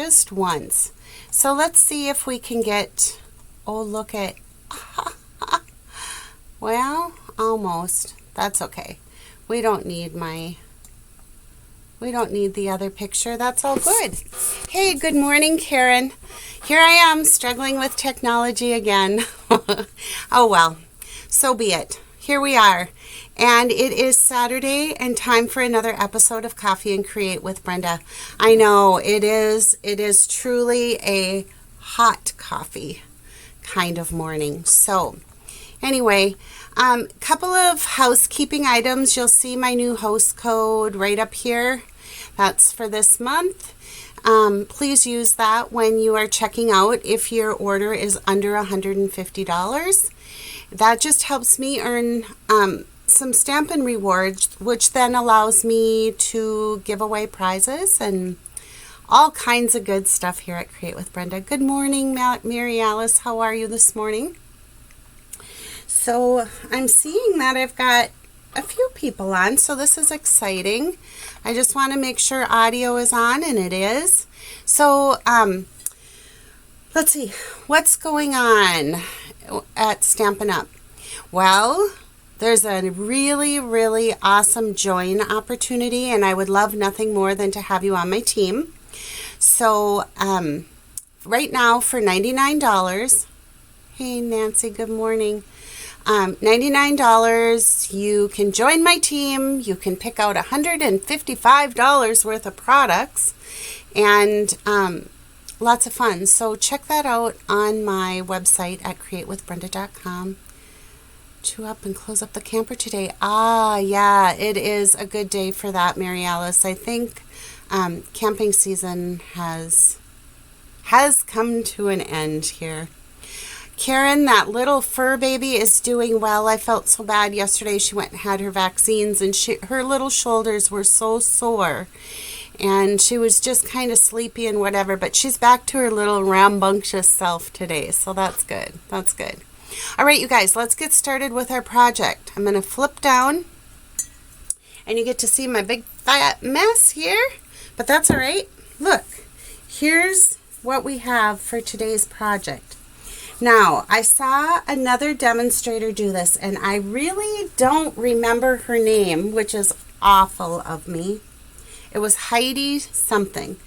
just once. So let's see if we can get, oh, look at, well, almost. That's okay. We don't need the other picture. That's all good. Hey, good morning, Karen. Here I am struggling with technology again. Oh, well, so be it. Here we are. And it is Saturday and time for another episode of Coffee and Create with Brenda. I know it is truly a hot coffee kind of morning. So anyway, couple of housekeeping items. You'll see my new host code right up here. That's for this month. Please use that when you are checking out if your order is under $150. That just helps me earn some Stampin' rewards, which then allows me to give away prizes and all kinds of good stuff here at Create with Brenda. Good morning, Mary Alice. How are you this morning? So I'm seeing that I've got a few people on, so this is exciting. I just want to make sure audio is on, and it is. So let's see, what's going on at Stampin' Up? Well, there's a really, really awesome join opportunity, and I would love nothing more than to have you on my team. So right now for $99, hey Nancy, good morning. $99, you can join my team. You can pick out $155 worth of products, and lots of fun. So check that out on my website at createwithbrenda.com. Chew up and close up the camper today. Yeah, it is a good day for that, Mary Alice. I think camping season has come to an end here. Karen, that little fur baby is doing well. I felt so bad yesterday. She went and had her vaccines, and her little shoulders were so sore, and she was just kind of sleepy and whatever, but she's back to her little rambunctious self today, so that's good. That's good. All right, you guys, let's get started with our project. I'm going to flip down, and you get to see my big fat mess here, but that's all right. Look, here's what we have for today's project. Now, I saw another demonstrator do this, and I really don't remember her name, which is awful of me. It was Heidi something,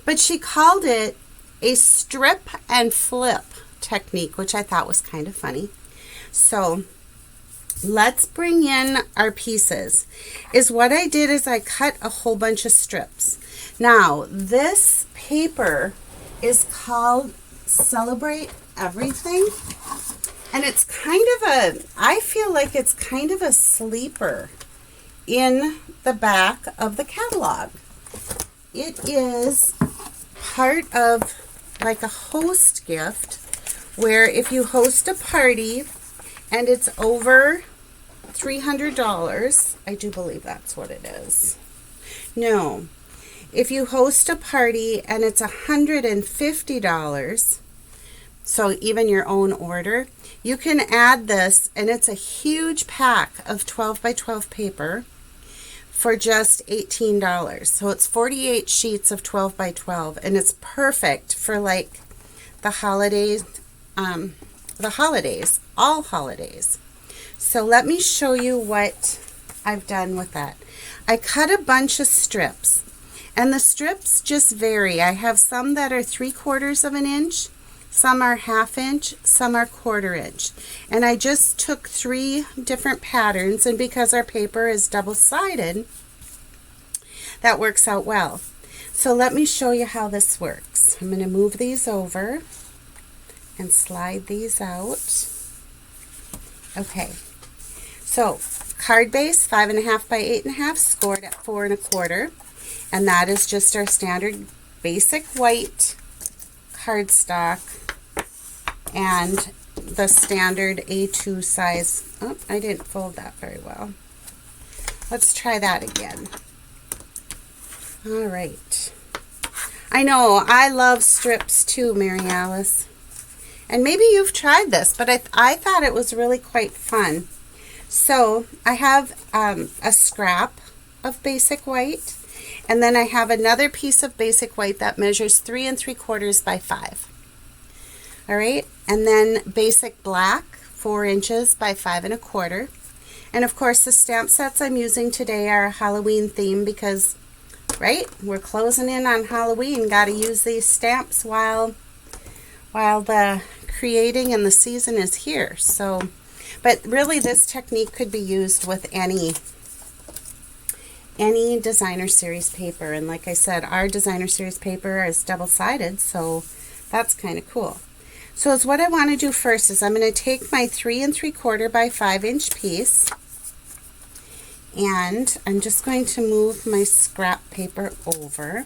but she called it a strip and flip technique, which I thought was kind of funny. So let's bring in our pieces. What I did is I cut a whole bunch of strips. Now, this paper is called Celebrate Everything, and it's kind of I feel like it's kind of a sleeper in the back of the catalog. It is part of like a host gift, where if you host a party and it's over $300, I do believe that's what it is. No, if you host a party and it's $150, so even your own order, you can add this, and it's a huge pack of 12 by 12 paper for just $18. So it's 48 sheets of 12 by 12, and it's perfect for like the holidays, all holidays. So let me show you what I've done with that. I cut a bunch of strips, and the strips just vary. I have some that are 3/4 of an inch, some are 1/2 inch, some are 1/4 inch. And I just took 3 different patterns, and because our paper is double-sided, that works out well. So let me show you how this works. I'm going to move these over and slide these out. Okay, so card base 5.5 by 8.5, scored at 4 1/4, and that is just our standard basic white cardstock and the standard A2 size. Oh, I didn't fold that very well. Let's try that again. All right. I know, I love strips too, Mary Alice. And maybe you've tried this, but I thought it was really quite fun. So I have a scrap of basic white, And then I have another piece of basic white that measures 3 3/4 by 5. All right, and then basic black, 4 inches by 5 1/4. And of course the stamp sets I'm using today are a Halloween theme because, right, we're closing in on Halloween. Got to use these stamps while the creating and the season is here. So, but really this technique could be used with any designer series paper. And like I said, our designer series paper is double-sided, so that's kind of cool. So is what I want to do first is I'm going to take my 3 3/4 by 5 inch piece, and I'm just going to move my scrap paper over,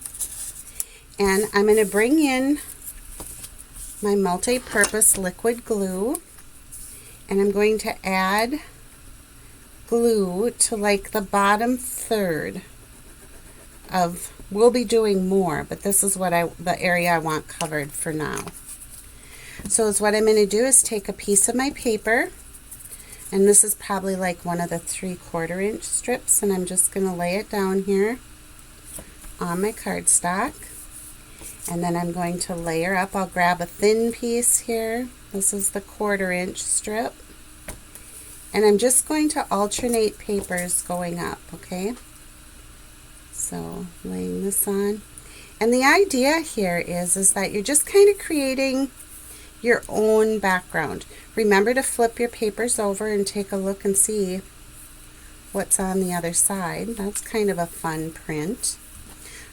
and I'm going to bring in my multi-purpose liquid glue, and I'm going to add glue to like the bottom third of, we'll be doing more, but this is what the area I want covered for now. So is what I'm going to do is take a piece of my paper, and this is probably like one of the 3/4 inch strips, and I'm just going to lay it down here on my cardstock, and then I'm going to layer up. I'll grab a thin piece here. This is the 1/4 inch strip, and I'm just going to alternate papers going up, okay? So laying this on, and the idea here is that you're just kind of creating your own background. Remember to flip your papers over and take a look and see what's on the other side. That's kind of a fun print.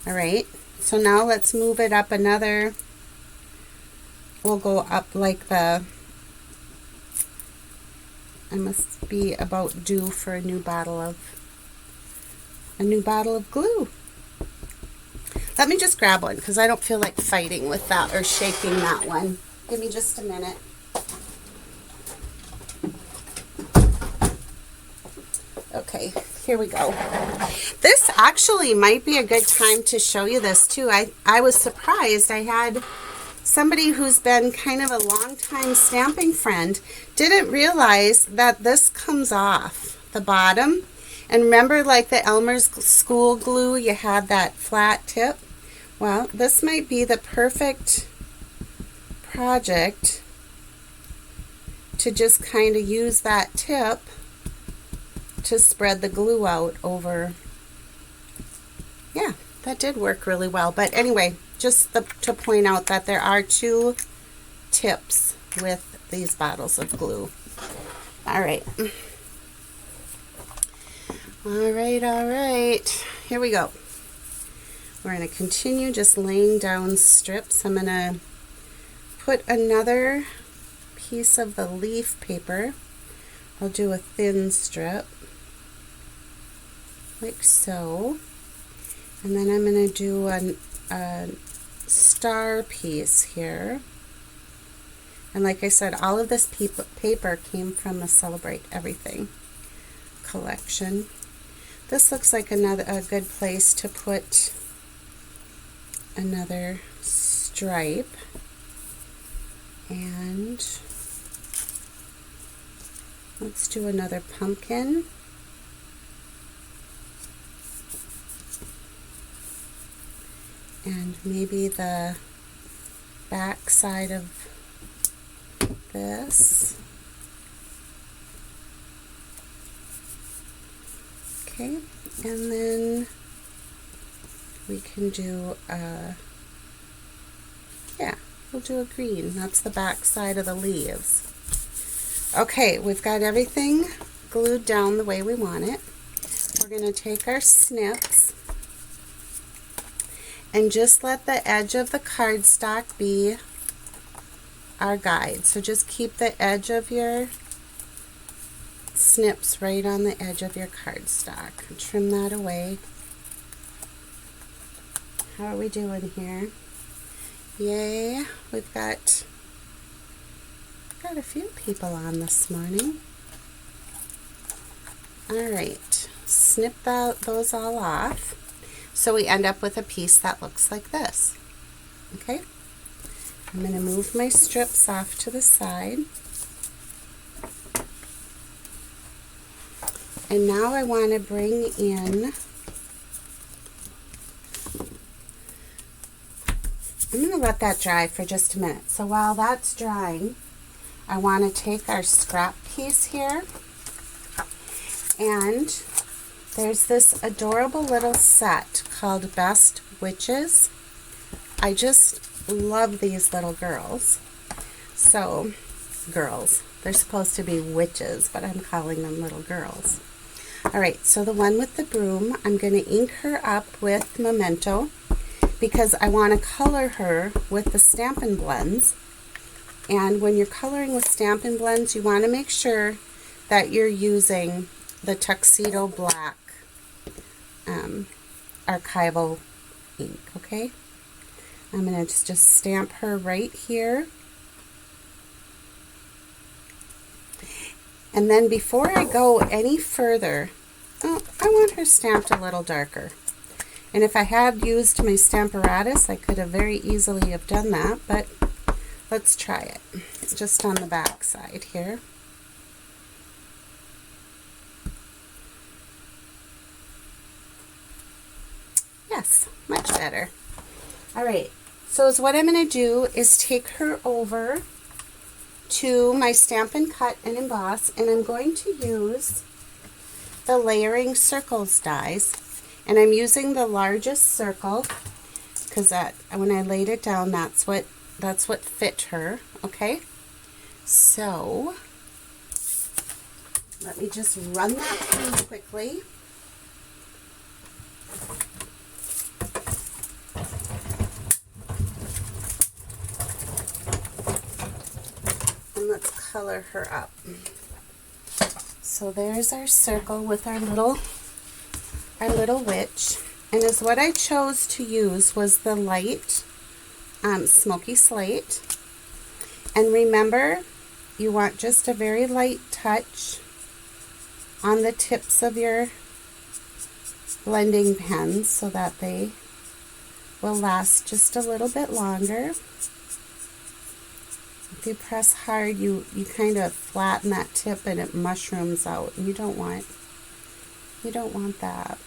All right, so now let's move it up another. We'll go up like I must be about due for a new bottle of glue. Let me just grab one because I don't feel like fighting with that or shaking that one. Give me just a minute. Okay, here we go. This actually might be a good time to show you this too. I was surprised. I had somebody who's been kind of a long time stamping friend didn't realize that this comes off the bottom. And remember, like the Elmer's school glue, you had that flat tip? Well, this might be the perfect project to just kind of use that tip to spread the glue out over. Yeah, that did work really well. But anyway, just to point out that there are 2 tips with these bottles of glue. All right. All right. Here we go. We're going to continue just laying down strips. I'm going to put another piece of the leaf paper. I'll do a thin strip like so, and then I'm going to do a star piece here. And like I said, all of this paper came from the Celebrate Everything collection. This looks like a good place to put another stripe. And let's do another pumpkin. And maybe the back side of this. Okay, and then we can do we'll do a green. That's the back side of the leaves. Okay, we've got everything glued down the way we want it. We're going to take our snips and just let the edge of the cardstock be our guide. So just keep the edge of your snips right on the edge of your cardstock. Trim that away. How are we doing here? Yay, we've got a few people on this morning. All right, snip those all off. So we end up with a piece that looks like this. Okay, I'm going to move my strips off to the side. And now I want to bring in going to let that dry for just a minute. So while that's drying, I want to take our scrap piece here, and there's this adorable little set called Best Witches. I just love these little girls. So, girls. They're supposed to be witches, but I'm calling them little girls. Alright, so the one with the broom, I'm going to ink her up with Memento because I want to color her with the Stampin' Blends. And when you're coloring with Stampin' Blends, you want to make sure that you're using the Tuxedo Black archival ink, okay? I'm going to just stamp her right here. And then before I go any further, I want her stamped a little darker. And if I had used my Stamparatus, I could have very easily have done that, but let's try it. It's just on the back side here. Yes, much better. Alright, so what I'm going to do is take her over to my Stampin' Cut and Emboss, and I'm going to use the Layering Circles dies. And I'm using the largest circle because when I laid it down, that's what fit her. Okay, so let me just run that through quickly. And let's color her up. So there's our circle with our little witch, and as what I chose to use was the light smoky slate. And remember, you want just a very light touch on the tips of your blending pens so that they will last just a little bit longer. If you press hard, you kind of flatten that tip and it mushrooms out, and you don't want that.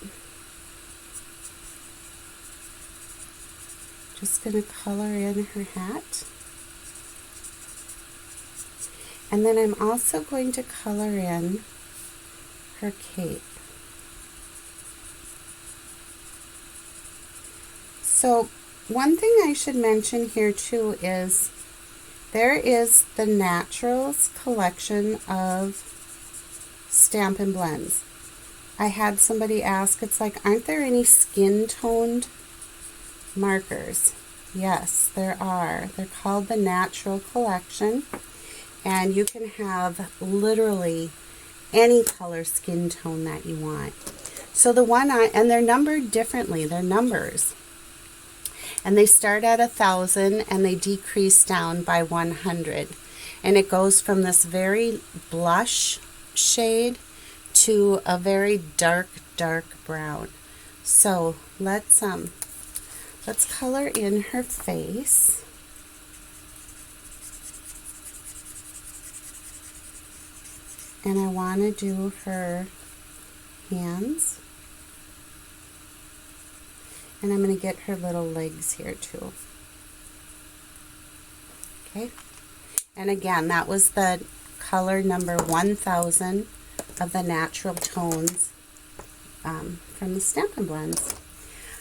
Just going to color in her hat. And then I'm also going to color in her cape. So one thing I should mention here too is there is the Naturals collection of Stampin' Blends. I had somebody ask, it's like, aren't there any skin-toned markers? Yes, there are. They're called the Natural Collection, and you can have literally any color skin tone that you want. So the one and they're numbered differently. They're numbers. And they start at 1,000 and they decrease down by 100. And it goes from this very blush shade to a very dark brown. So let's color in her face. And I want to do her hands. And I'm going to get her little legs here too. Okay. And again, that was the color number 1000 of the Natural Tones from the Stampin' Blends.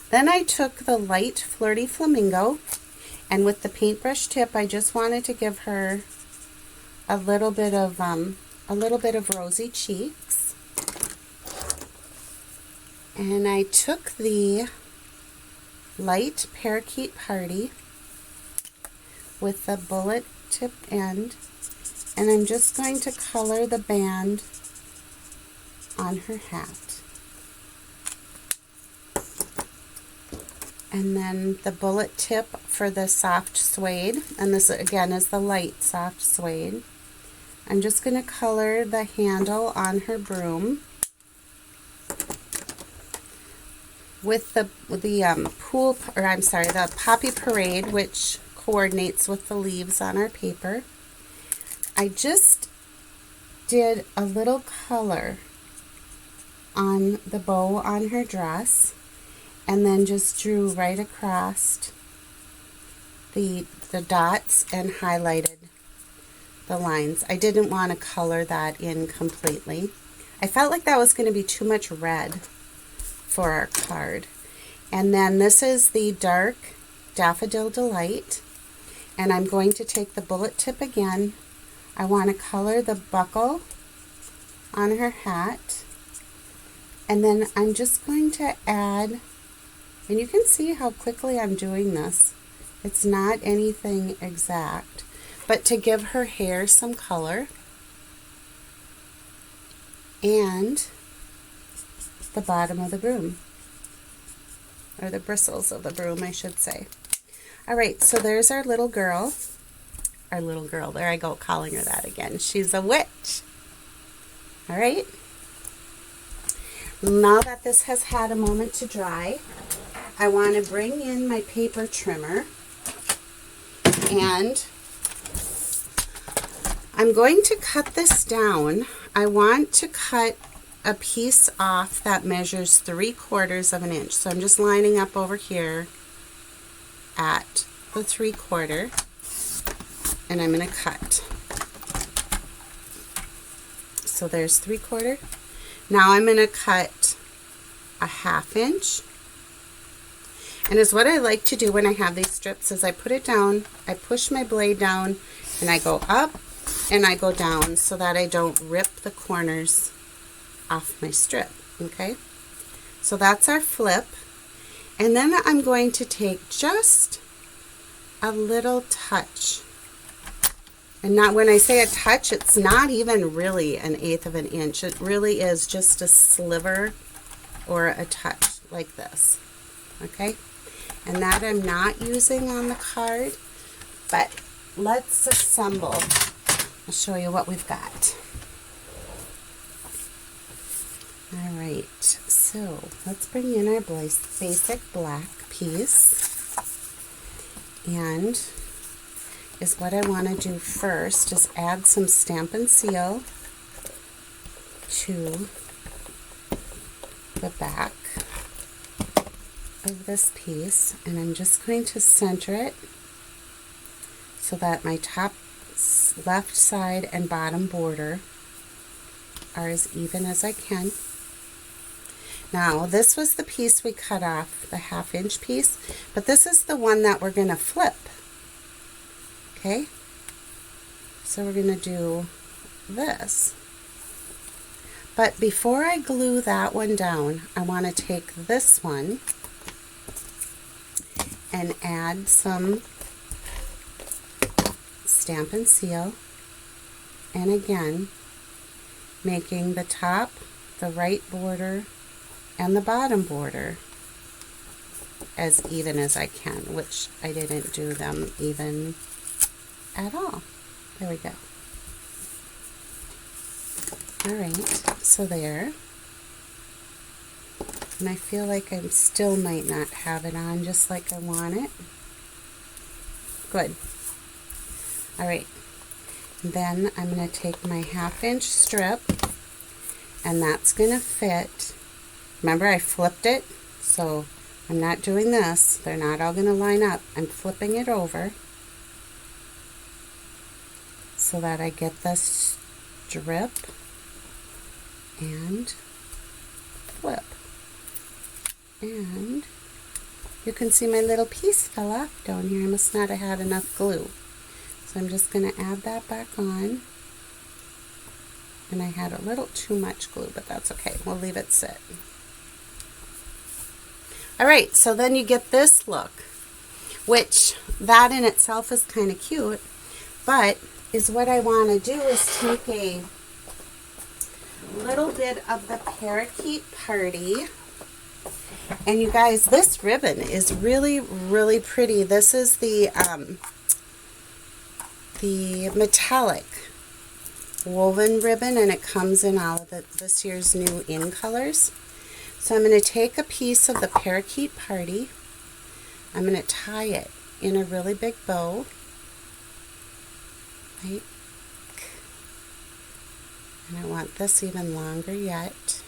Then I took the light Flirty Flamingo, and with the paintbrush tip, I just wanted to give her a little bit of rosy cheeks. And I took the light Parakeet Party with the bullet tip end, and I'm just going to color the band on her hat. And then the bullet tip for the soft suede, and this again is the light soft suede. I'm just going to color the handle on her broom with the Poppy Parade, which coordinates with the leaves on our paper. I just did a little color on the bow on her dress, and then just drew right across the dots and highlighted the lines. I didn't want to color that in completely. I felt like that was going to be too much red for our card. And then this is the dark Daffodil Delight, and I'm going to take the bullet tip again. I want to color the buckle on her hat, and then I'm just going to add, and you can see how quickly I'm doing this. It's not anything exact, but to give her hair some color, and the bottom of the broom, or the bristles of the broom, I should say. All right, so there's our little girl. Our little girl, there I go calling her that again. She's a witch. All right. Now that this has had a moment to dry, I want to bring in my paper trimmer, and I'm going to cut this down. I want to cut a piece off that measures 3/4 of an inch. So I'm just lining up over here at the 3/4, and I'm going to cut. So there's 3/4. Now I'm going to cut a 1/2 inch. And it's what I like to do when I have these strips is I put it down, I push my blade down, and I go up and I go down so that I don't rip the corners off my strip. Okay? So that's our flip. And then I'm going to take just a little touch. And not, when I say a touch, it's not even really 1/8 of an inch. It really is just a sliver or a touch like this. Okay? And that I'm not using on the card, but let's assemble. I'll show you what we've got. All right, so let's bring in our basic black piece, and is what I want to do first is add some Stampin' Seal to the back of this piece, and I'm just going to center it so that my top left side and bottom border are as even as I can. Now this was the piece we cut off, the 1/2 inch piece, but this is the one that we're going to flip. Okay, so we're going to do this. But before I glue that one down, I want to take this one and add some Stampin' Seal, and again making the top, the right border, and the bottom border as even as I can, which I didn't do them even at all. There we go. Alright, so there. And I feel like I still might not have it on just like I want it. Good. Alright, then I'm going to take my 1/2 inch strip, and that's going to fit. Remember, I flipped it, so I'm not doing this. They're not all going to line up. I'm flipping it over so that I get this strip and flip. And you can see my little piece fell off down here. I must not have had enough glue. So I'm just going to add that back on. And I had a little too much glue, but that's okay. We'll leave it sit. Alright, so then you get this look, which that in itself is kind of cute, but is what I want to do is take a little bit of the Parakeet Party. And you guys, this ribbon is really, really pretty. This is the metallic woven ribbon, and it comes in all of this year's new in colors. So I'm going to take a piece of the Parakeet Party. I'm going to tie it in a really big bow. Right? And I want this even longer yet.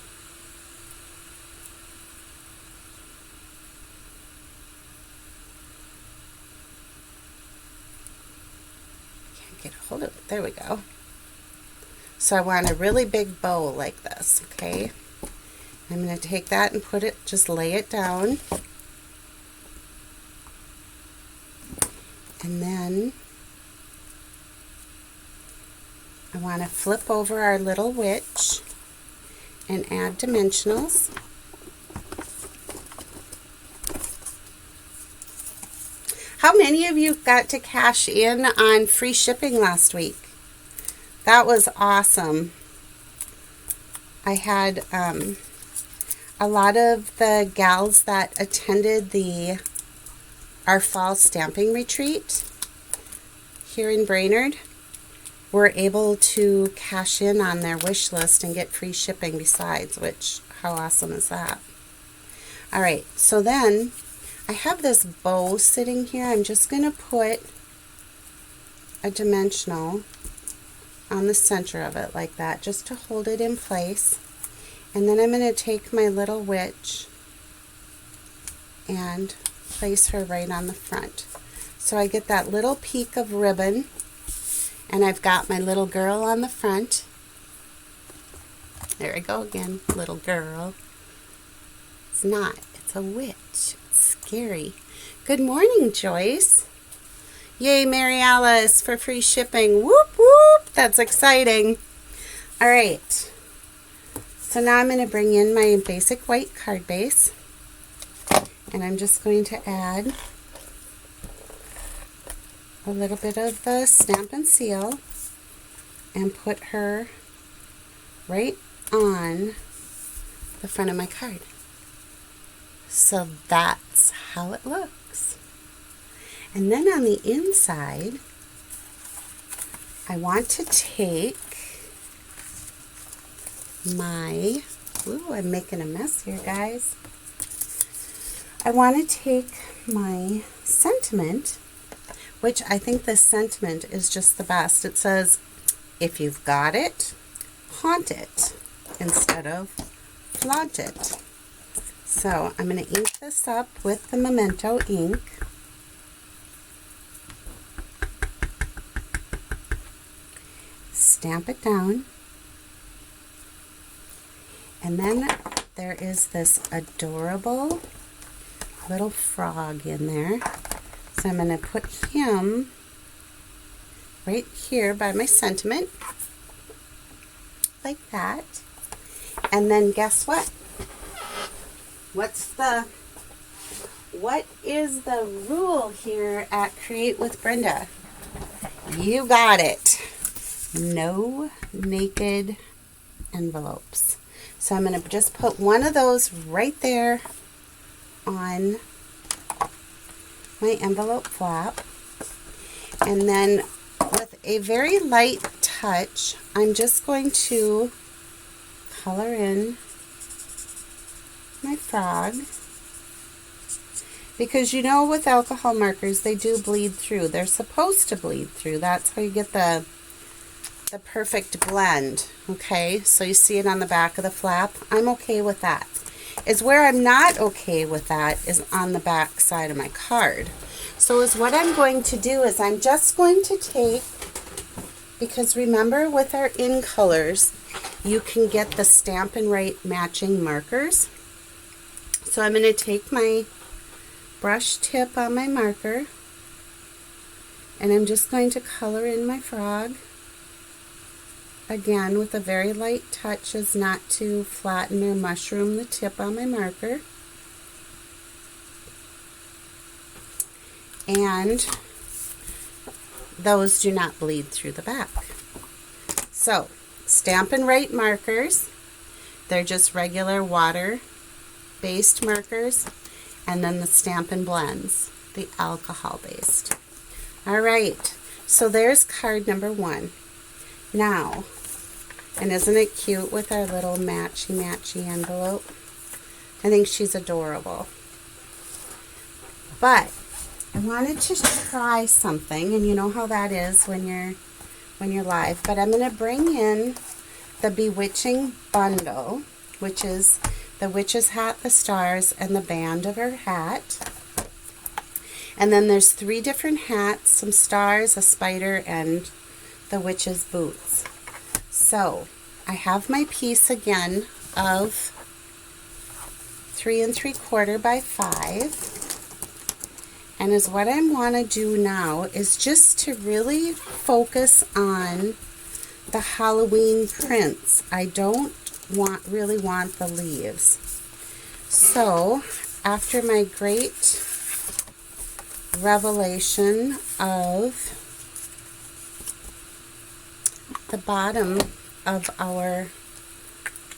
get a hold of it. There we go. So I want a really big bow like this, okay? I'm going to take that and put it, just lay it down. And then I want to flip over our little witch and add dimensionals. How many of you got to cash in on free shipping last week? That was awesome. I had a lot of the gals that attended our fall stamping retreat here in Brainerd were able to cash in on their wish list and get free shipping besides, which, how awesome is that? All right, so then I have this bow sitting here. I'm just going to put a dimensional on the center of it like that, just to hold it in place. And then I'm going to take my little witch and place her right on the front. So I get that little peak of ribbon, and I've got my little girl on the front. There I go again, little girl. It's not, it's a witch. It's scary. Good morning, Joyce. Yay, Mary Alice, for free shipping. Whoop, whoop. That's exciting. All right. So now I'm going to bring in my basic white card base. And I'm just going to add a little bit of the Stampin' Seal and put her right on the front of my card. So that's how it looks. And then on the inside, I want to take my, ooh, I'm making a mess here, guys. I want to take my sentiment, which I think this sentiment is just the best. It says, if you've got it, haunt it, instead of flaunt it. So I'm going to ink this up with the Memento ink. Stamp it down. And then there is this adorable little frog in there. So I'm going to put him right here by my sentiment, like that. And then guess what? What is the rule here at Create with Brenda? You got it. No naked envelopes. So I'm going to just put one of those right there on my envelope flap. And then with a very light touch, I'm just going to color in my frog. Because you know with alcohol markers, they do bleed through. They're supposed to bleed through. That's how you get the perfect blend. Okay, so you see it on the back of the flap. I'm okay with that. Is where I'm not okay with that is on the back side of my card. So is what I'm going to do is I'm just going to take, because remember with our in colors, you can get the Stampin' Right matching markers. So I'm going to take my brush tip on my marker and I'm just going to color in my frog. Again, with a very light touch as not to flatten or mushroom the tip on my marker. And those do not bleed through the back. So, Stampin' Right markers, they're just regular water-based markers, and then the Stampin' Blends, the alcohol-based. All right, so there's card number 1. Now, and isn't it cute with our little matchy envelope? I think she's adorable. But I wanted to try something, and you know how that is when you're live. But I'm going to bring in the Bewitching Bundle, which is the witch's hat, the stars, and the band of her hat. And then there's 3 different hats, some stars, a spider, and the witch's boots. So I have my piece again of 3 3/4 by 5. And is what I want to do now is just to really focus on the Halloween prints. I don't really want the leaves. So after my great revelation of the bottom of our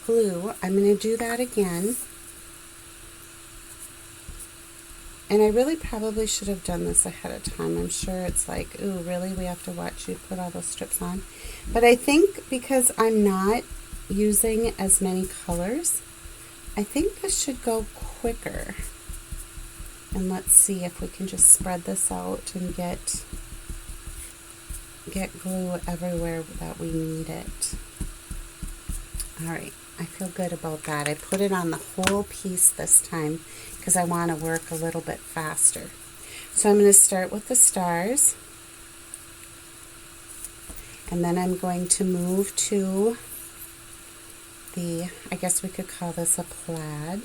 glue, I'm going to do that again. And I really probably should have done this ahead of time. I'm sure it's like, ooh, really? We have to watch you put all those strips on. But I think because I'm not using as many colors, I think this should go quicker. And let's see if we can just spread this out and get glue everywhere that we need it. All right, I feel good about that. I put it on the whole piece this time because I want to work a little bit faster. So I'm going to start with the stars, and then I'm going to move to the, I guess we could call this a plaid.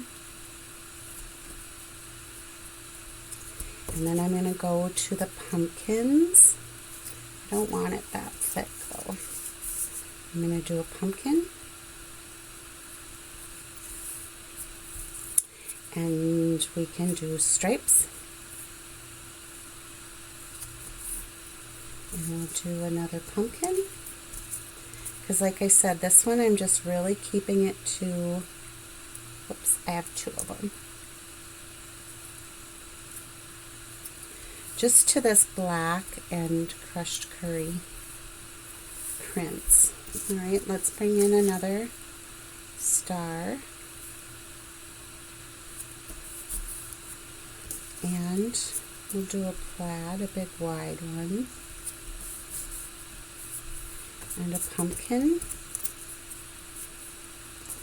And then I'm going to go to the pumpkins. I don't want it that thick though. I'm going to do a pumpkin. And we can do stripes. And we'll do another pumpkin. Because like I said, this one I'm just really keeping it to, whoops, I have 2 of them. Just to this black and crushed curry prints. Alright, let's bring in another star. And we'll do a plaid, a big wide one. And a pumpkin.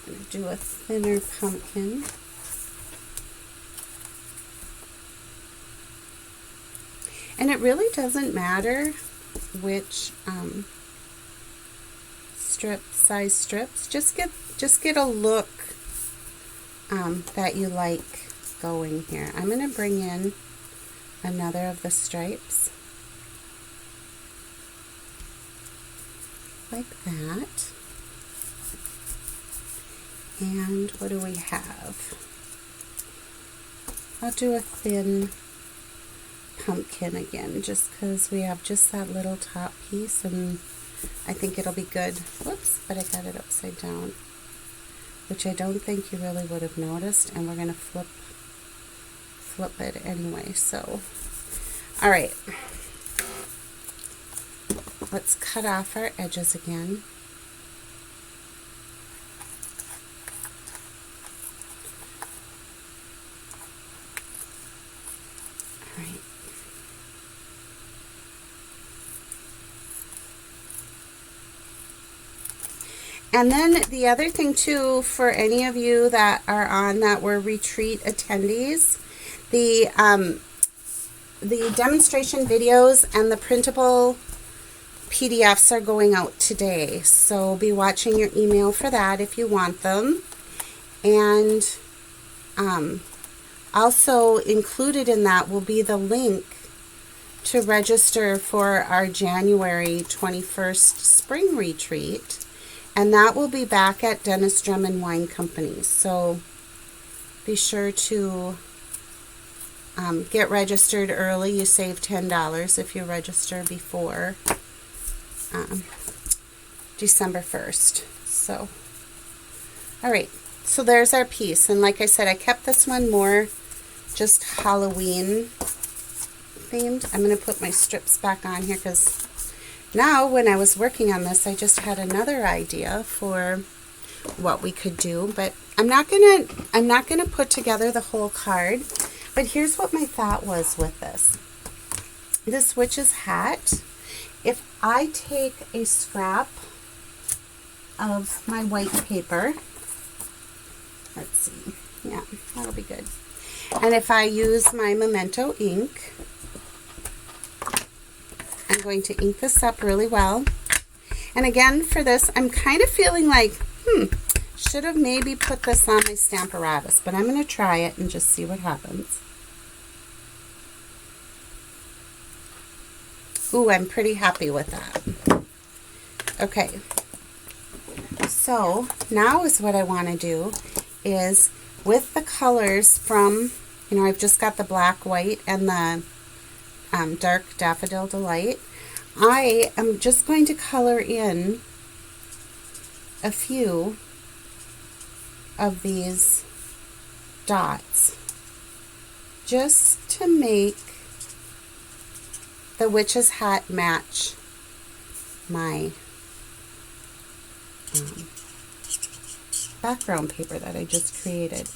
I'm going to do a thinner pumpkin. And it really doesn't matter which size strips. Just get a look that you like going here. I'm going to bring in another of the stripes like that. And what do we have? I'll do a thin pumpkin again, just because we have just that little top piece, and I think it'll be good. Whoops, but I got it upside down, which I don't think you really would have noticed, and we're going to flip it anyway. So all right, let's cut off our edges again. All right. And then the other thing too, for any of you that are on that were retreat attendees, the demonstration videos and the printable PDFs are going out today. So be watching your email for that if you want them. And also included in that will be the link to register for our January 21st spring retreat. And that will be back at Dennis Drum & Wine Company. So be sure to get registered early. You save $10 if you register before December 1st. So, all right. So there's our piece. And like I said, I kept this one more just Halloween themed. I'm going to put my strips back on here because now when I was working on this, I just had another idea for what we could do. But I'm not gonna put together the whole card. But here's what my thought was with this. This witch's hat, if I take a scrap of my white paper, let's see, yeah, that'll be good. And if I use my Memento ink, I'm going to ink this up really well. And again, for this, I'm kind of feeling like, should have maybe put this on my Stamparatus, but I'm going to try it and just see what happens. Ooh, I'm pretty happy with that. Okay, so now is what I want to do is with the colors from, I've just got the black, white, and the dark Daffodil Delight. I am just going to color in a few of these dots just to make the witch's hat match my background paper that I just created.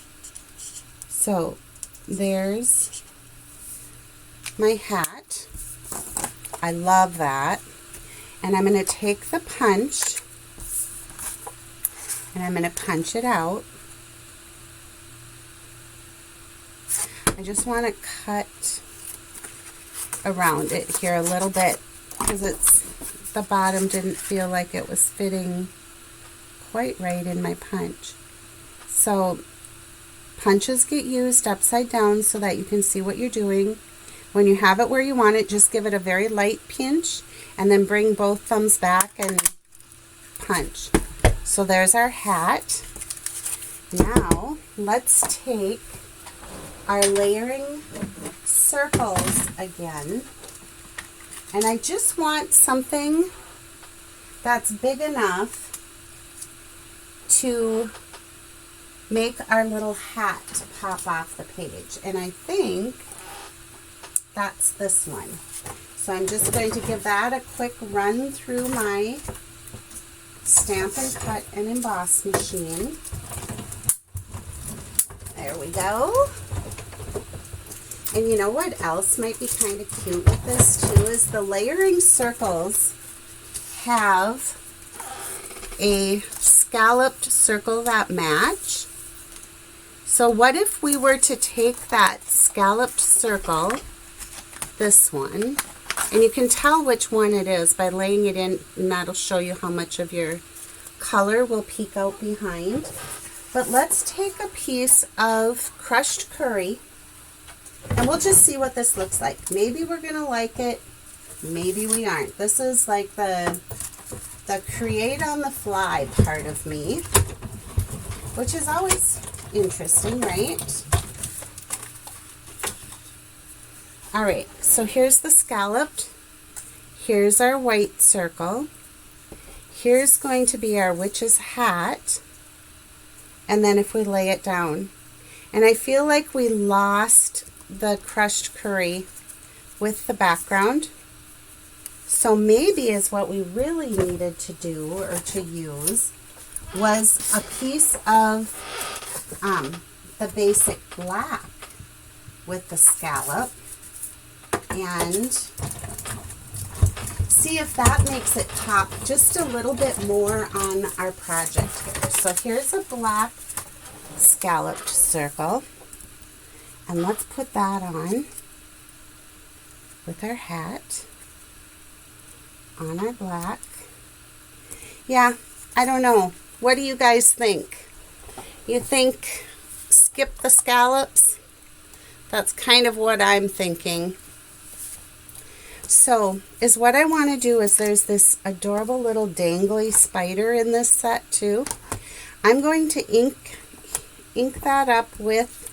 So there's my hat. I love that. And I'm going to take the punch and I'm going to punch it out. I just want to cut around it here a little bit because the bottom didn't feel like it was fitting quite right in my punch. So punches get used upside down so that you can see what you're doing. When you have it where you want it, just give it a very light pinch and then bring both thumbs back and punch. So there's our hat. Now let's take our layering circles again, and I just want something that's big enough to make our little hat pop off the page, and I think that's this one. So I'm just going to give that a quick run through my Stampin' Cut and Emboss machine. There we go. And you know what else might be kind of cute with this too is the layering circles have a scalloped circle that match. So what if we were to take that scalloped circle, this one, and you can tell which one it is by laying it in, and that'll show you how much of your color will peek out behind. But let's take a piece of crushed curry and we'll just see what this looks like. Maybe we're going to like it, maybe we aren't. This is like the create on the fly part of me, which is always interesting, right? All right, so here's the scalloped. Here's our white circle. Here's going to be our witch's hat. And then if we lay it down, and I feel like we lost the crushed curry with the background. So maybe is what we really needed to do or to use was a piece of the basic black with the scallop and see if that makes it pop just a little bit more on our project here. So here's a black scalloped circle, and let's put that on with our hat on our black. Yeah, I don't know. What do you guys think? You think skip the scallops? That's kind of what I'm thinking. So, is what I want to do is there's this adorable little dangly spider in this set too. I'm going to ink that up with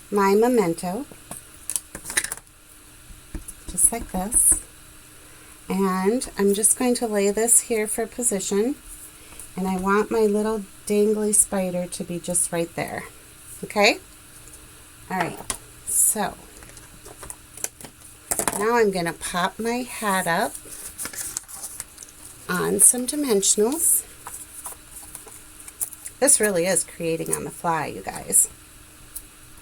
my memento, just like this. And I'm just going to lay this here for position. And I want my little dangly spider to be just right there. Okay? All right. So now I'm going to pop my hat up on some dimensionals. This really is creating on the fly, you guys.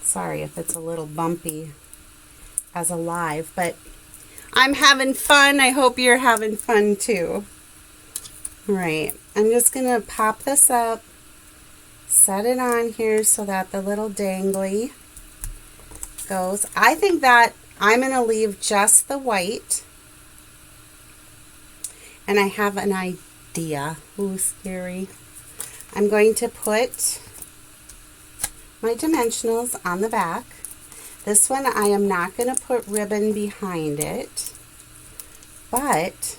Sorry if it's a little bumpy as a live, but I'm having fun. I hope you're having fun too. All right, I'm just going to pop this up, set it on here so that the little dangly goes. I think that I'm going to leave just the white. and I have an idea. Ooh, scary. I'm going to put my dimensionals on the back. This one I am not going to put ribbon behind it, but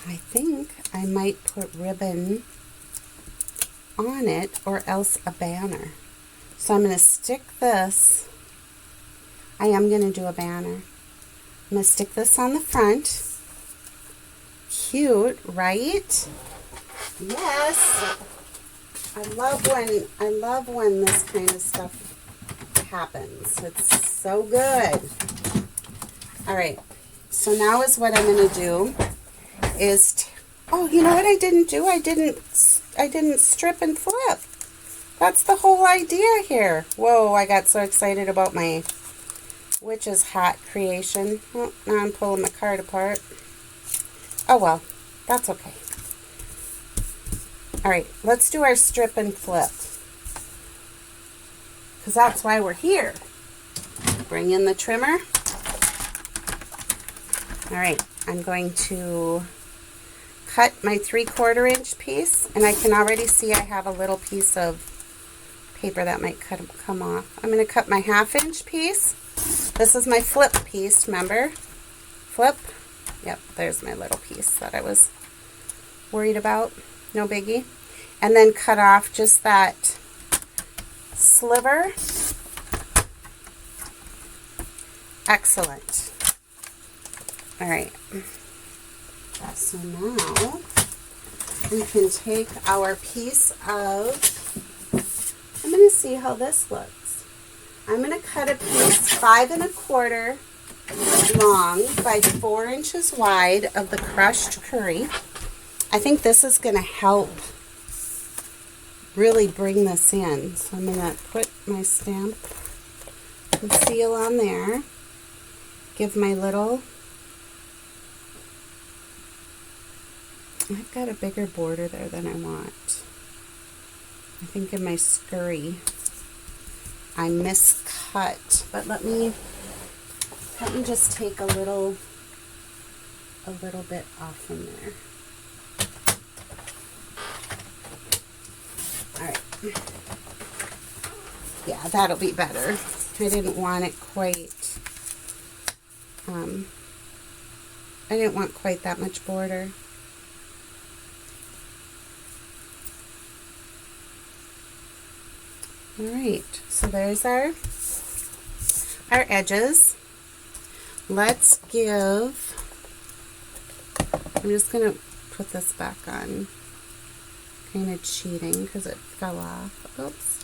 I think I might put ribbon on it or else a banner. So I'm going to stick this. I am going to do a banner. I'm going to stick this on the front. Cute, right? Yes. I love when this kind of stuff happens. It's so good. All right. So now is what I'm going to do is oh, you know what I didn't do? I didn't strip and flip. That's the whole idea here. Whoa, I got so excited about my witch's hat creation. Oh, now I'm pulling my card apart. Oh well, that's okay. All right, let's do our strip and flip, because that's why we're here. Bring in the trimmer. All right, I'm going to cut my 3/4 inch piece, and I can already see I have a little piece of paper that might come off. I'm going to cut my 1/2 inch piece. This is my flip piece, remember? Flip. Yep, there's my little piece that I was worried about. No biggie. And then cut off just that sliver. Excellent. All right. So now we can take our piece of, I'm going to see how this looks. I'm going to cut a piece 5 1/4 long by 4 inches wide of the crushed curry. I think this is going to help really bring this in. So I'm going to put my stamp and seal on there. Give my little, I've got a bigger border there than I want. I think in my scurry I miscut, but let me just take a little bit off from there. All right. Yeah, that'll be better. I didn't want it quite, I didn't want quite that much border. All right, so there's our edges. Let's give, I'm just going to put this back on, kind of cheating because it fell off. Oops,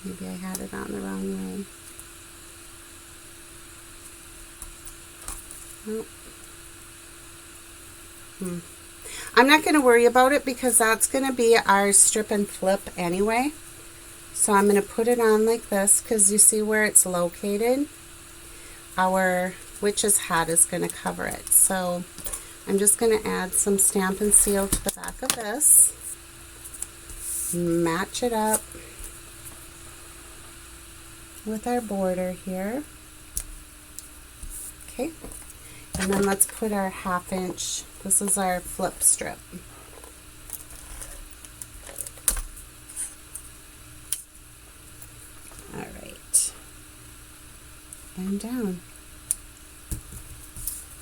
maybe I had it on the wrong way. Oh. I'm not going to worry about it because that's going to be our strip and flip anyway. So I'm going to put it on like this because you see where it's located? Our witch's hat is going to cover it. So I'm just going to add some Stampin' Seal to the back of this. Match it up with our border here. Okay. And then let's put our 1/2 inch, this is our flip strip. All right. And down.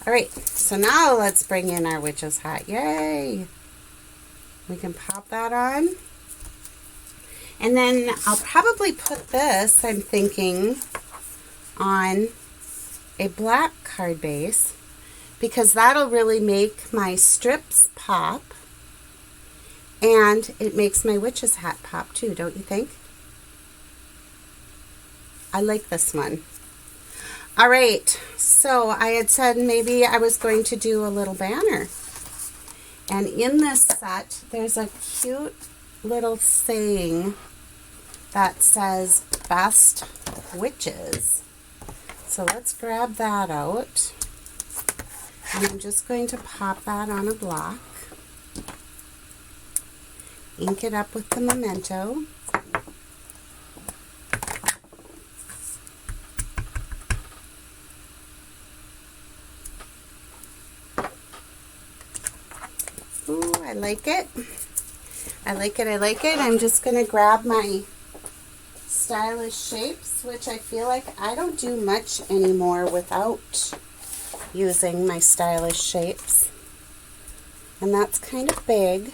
All right, so now let's bring in our witch's hat. Yay! We can pop that on. And then I'll probably put this, I'm thinking, on a black card base because that'll really make my strips pop and it makes my witch's hat pop too, don't you think? I like this one. All right, so I had said maybe I was going to do a little banner. And in this set, there's a cute little saying that says, Best Witches. So let's grab that out. And I'm just going to pop that on a block. Ink it up with the memento. I like it. I like it. I like it. I'm just going to grab my stylish shapes, which I feel like I don't do much anymore without using my stylish shapes. And that's kind of big.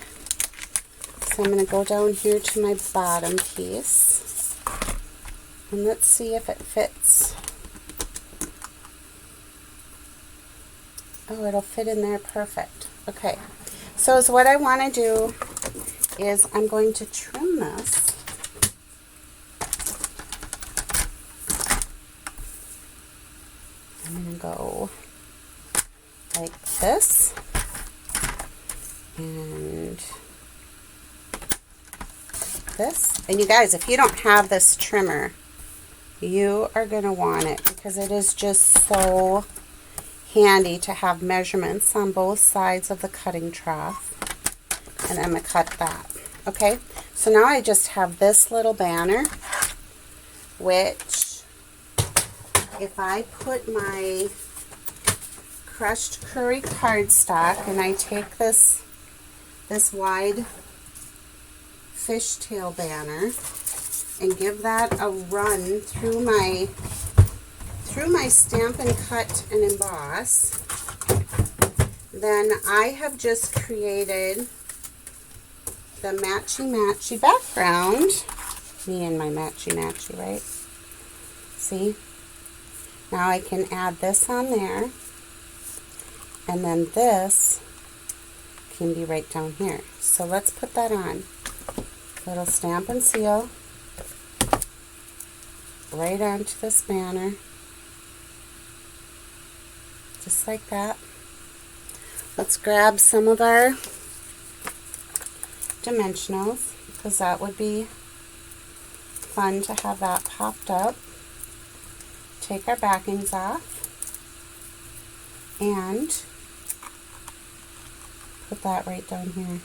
So I'm going to go down here to my bottom piece. And let's see if it fits. Oh, it'll fit in there perfect. Okay. So what I want to do is I'm going to trim this. I'm going to go like this, and this. And you guys, if you don't have this trimmer, you are going to want it, because it is just so handy to have measurements on both sides of the cutting trough. And I'm going to cut that. Okay, so now I just have this little banner, which if I put my crushed curry cardstock and I take this wide fishtail banner and give that a run through my Stampin' Cut and Emboss, then I have just created the matchy-matchy background. Me and my matchy-matchy, right? See? Now I can add this on there, and then this can be right down here. So let's put that on. Little stamp and seal right onto this banner. Just like that. Let's grab some of our dimensionals, because that would be fun to have that popped up. Take our backings off and put that right down here.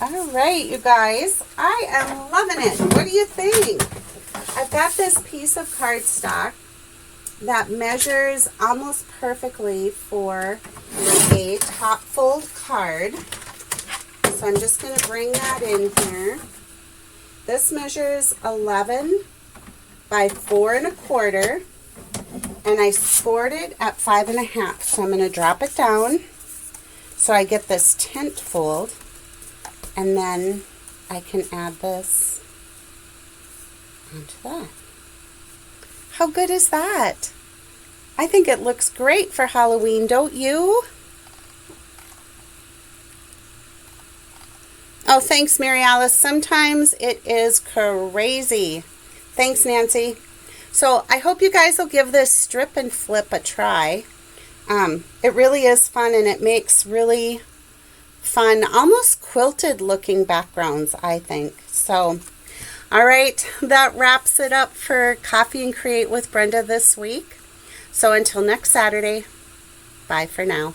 Alright, you guys, I am loving it. What do you think? I've got this piece of cardstock that measures almost perfectly for a top fold card. So I'm just going to bring that in here. This measures 11 by 4 1/4, and I scored it at 5 1/2. So I'm going to drop it down so I get this tent fold, and then I can add this onto that. How good is that? I think it looks great for Halloween, don't you? Oh, thanks, Mary Alice. Sometimes it is crazy. Thanks, Nancy. So I hope you guys will give this strip and flip a try. It really is fun, and it makes really fun, almost quilted looking backgrounds, I think. So, all right, that wraps it up for Coffee and Create with Brenda this week. So until next Saturday, bye for now.